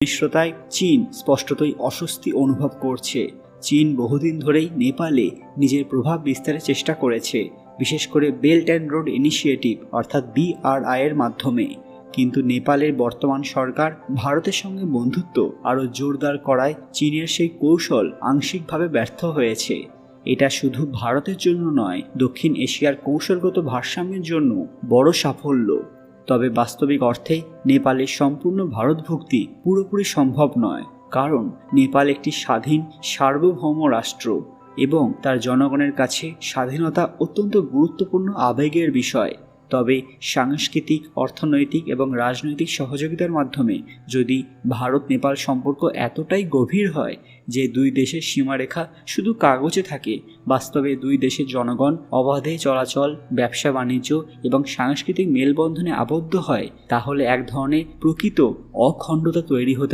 মিশ্রতায় চীন স্পষ্টতই অস্বস্তি অনুভব করছে। চীন বহুদিন ধরেই নেপালে নিজের প্রভাব বিস্তারের চেষ্টা করেছে, বিশেষ করে বেল্ট অ্যান্ড রোড ইনিশিয়েটিভ অর্থাৎ BRI এর মাধ্যমে। কিন্তু নেপালের বর্তমান সরকার ভারতের সঙ্গে বন্ধুত্ব আরও জোরদার করায় চীনের সেই কৌশল আংশিকভাবে ব্যর্থ হয়েছে। এটা শুধু ভারতের জন্য নয়, দক্ষিণ এশিয়ার কৌশলগত ভারসাম্যের জন্য বড় সাফল্য। তবে বাস্তবিক অর্থে নেপালের সম্পূর্ণ ভারতভুক্তি পুরোপুরি সম্ভব নয়, কারণ নেপাল একটি স্বাধীন সার্বভৌম রাষ্ট্র এবং তার জনগণের কাছে স্বাধীনতা অত্যন্ত গুরুত্বপূর্ণ আবেগের বিষয়। তবে সাংস্কৃতিক, অর্থনৈতিক এবং রাজনৈতিক সহযোগিতার মাধ্যমে যদি ভারত নেপাল সম্পর্ক এতটাই গভীর হয় যে দুই দেশের সীমারেখা শুধু কাগজে থাকে, বাস্তবে দুই দেশের জনগণ অবাধে চলাচল, ব্যবসা বাণিজ্য এবং সাংস্কৃতিক মেলবন্ধনে আবদ্ধ হয়, তাহলে এক ধরনের প্রকৃত অখণ্ডতা তৈরি হতে